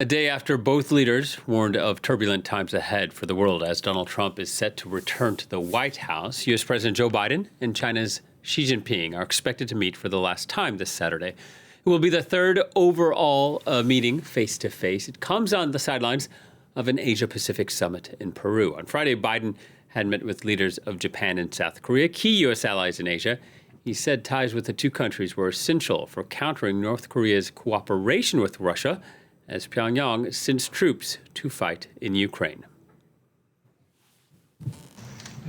A day after both leaders warned of turbulent times ahead for the world as Donald Trump is set to return to the White House, U.S. President Joe Biden and China's Xi Jinping are expected to meet for the last time this Saturday. It will be the third overall meeting face-to-face. It comes on the sidelines of an Asia-Pacific summit in Peru. On Friday, Biden had met with leaders of Japan and South Korea, key U.S. allies in Asia. He said ties with the two countries were essential for countering North Korea's cooperation with Russia as Pyongyang sends troops to fight in Ukraine.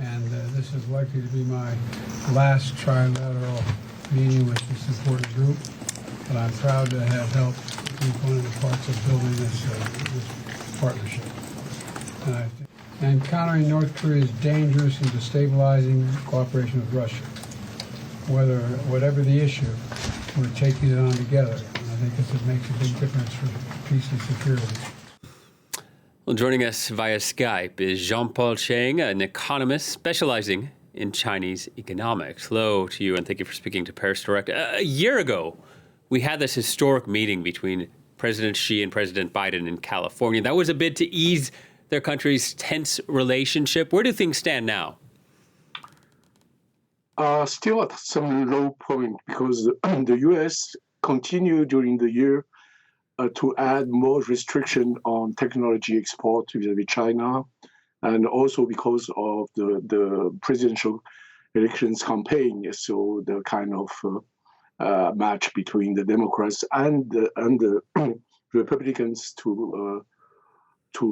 And this is likely to be my last trilateral meeting with this important group, but I'm proud to have helped be one of the parts of building this partnership. And countering North Korea's dangerous and destabilizing cooperation with Russia. Whatever the issue, we're taking it on together. I think it makes a big difference for peace and security. Well, joining us via Skype is Jean-Paul Tchange, an economist specializing in Chinese economics. Hello to you, and thank you for speaking to Paris Direct. A year ago, we had this historic meeting between President Xi and President Biden in California. That was a bid to ease their country's tense relationship. Where do things stand now? Still at some low point because the U.S. continued during the year to add more restriction on technology export vis-à-vis China, and also because of the presidential elections campaign. So the kind of match between the Democrats and the Republicans to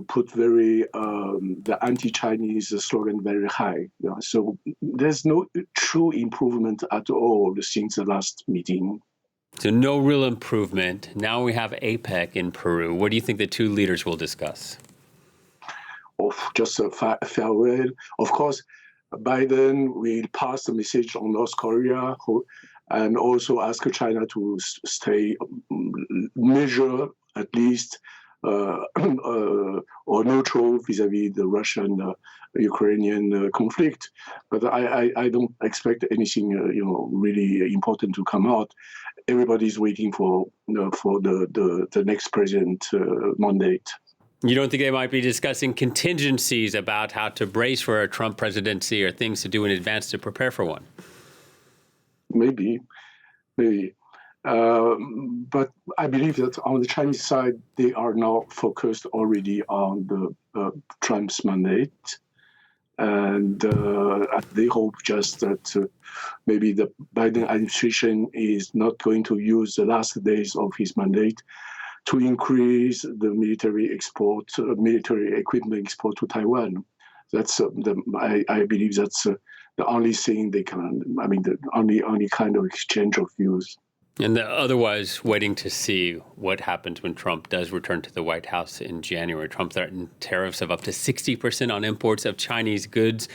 put the anti-Chinese slogan very high. So there's no true improvement at all since the last meeting. So no real improvement. Now we have APEC in Peru. What do you think the two leaders will discuss? Just a farewell. Of course, Biden will pass the message on North Korea and also ask China to stay measured, at least, or neutral vis-à-vis the Russian-Ukrainian conflict. But I don't expect anything really important to come out. Everybody's waiting for the next president mandate. You don't think they might be discussing contingencies about how to brace for a Trump presidency or things to do in advance to prepare for one? Maybe. But I believe that on the Chinese side, they are now focused already on the Trump's mandate. And they hope just that maybe the Biden administration is not going to use the last days of his mandate to increase the military equipment export to Taiwan. That's I believe that's the only thing they can. I mean, the only kind of exchange of views. And otherwise, waiting to see what happens when Trump does return to the White House in January. Trump threatened tariffs of up to 60% on imports of Chinese goods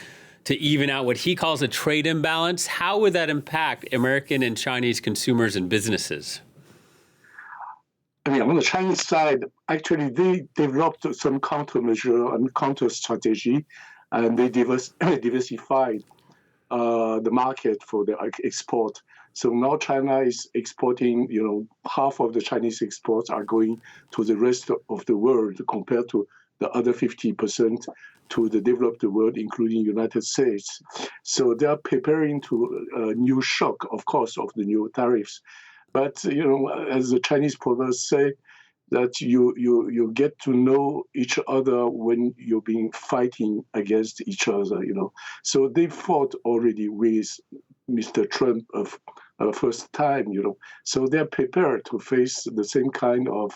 to even out what he calls a trade imbalance. How would that impact American and Chinese consumers and businesses? I mean, on the Chinese side, actually, they developed some countermeasure and counter strategy, and they diversified the market for the export. So now China is exporting, half of the Chinese exports are going to the rest of the world compared to the other 50% to the developed world, including United States. So they are preparing to a new shock, of course, of the new tariffs. But, as the Chinese proverbs say, that you get to know each other when you're being fighting against each other, So they fought already with Mr. Trump of first time, So they're prepared to face the same kind of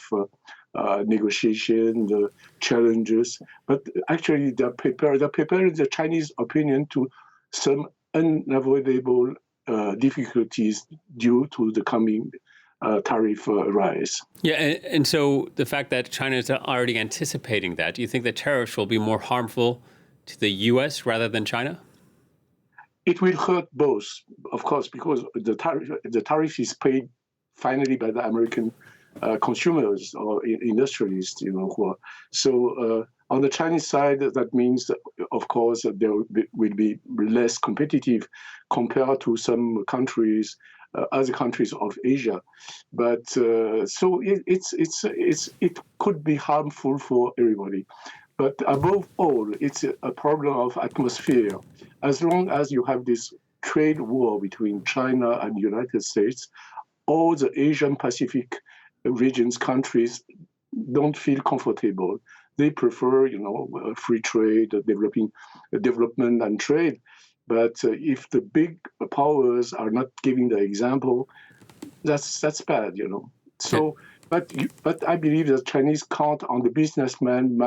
negotiation, the challenges. But actually, they're prepared in the Chinese opinion to some unavoidable difficulties due to the coming tariff rise. Yeah, and so the fact that China is already anticipating that, do you think that tariffs will be more harmful to the U.S. rather than China? It will hurt both, of course, because the tariff is paid finally by the American consumers or industrialists, So on the Chinese side, that means, of course, they will be less competitive compared to some countries other countries of Asia. But so it could be harmful for everybody. But above all, it's a problem of atmosphere. As long as you have this trade war between China and the United States, all the Asian Pacific regions countries don't feel comfortable. They prefer, free trade, development and trade. But if the big powers are not giving the example, that's bad, So, but I believe that Chinese count on the businessman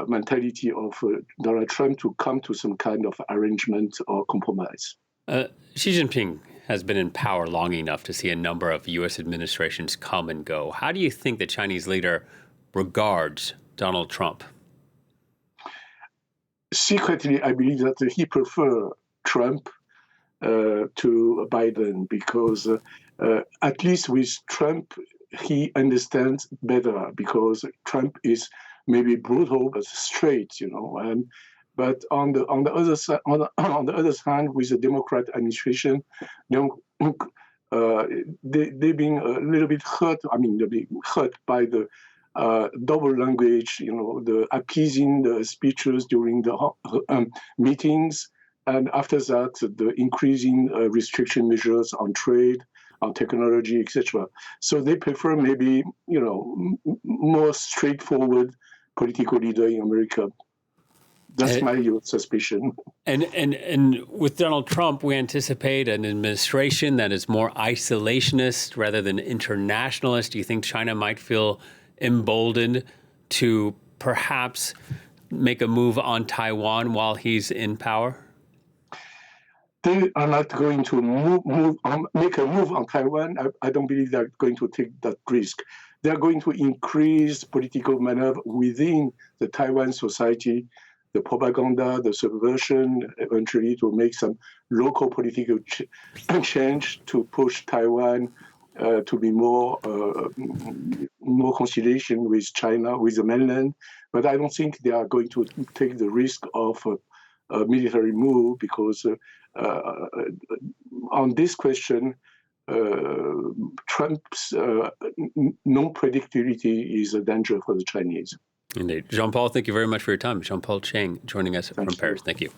mentality of Donald Trump to come to some kind of arrangement or compromise. Xi Jinping has been in power long enough to see a number of U.S. administrations come and go. How do you think the Chinese leader regards Donald Trump? Secretly, I believe that he prefers Trump to Biden because at least with Trump, he understands better because Trump is maybe brutal but straight, But on the other side, on the other hand, with the Democrat administration, they've been a little bit hurt. I mean, they've been hurt by the double language, the appeasing the speeches during the meetings, and after that, the increasing restriction measures on trade, on technology, etc. So they prefer maybe, more straightforward political leader in America. That's my suspicion. And with Donald Trump, we anticipate an administration that is more isolationist rather than internationalist. Do you think China might feel emboldened to perhaps make a move on Taiwan while he's in power? They are not going to make a move on Taiwan. I don't believe they're going to take that risk. They're going to increase political maneuver within the Taiwan society, the propaganda, the subversion, eventually to make some local political change to push Taiwan to be more conciliation with China, with the mainland. But I don't think they are going to take the risk of a military move because on this question, Trump's non-predictability is a danger for the Chinese. Indeed. Jean-Paul, thank you very much for your time. Jean-Paul Tchange joining us from Paris. Thank you.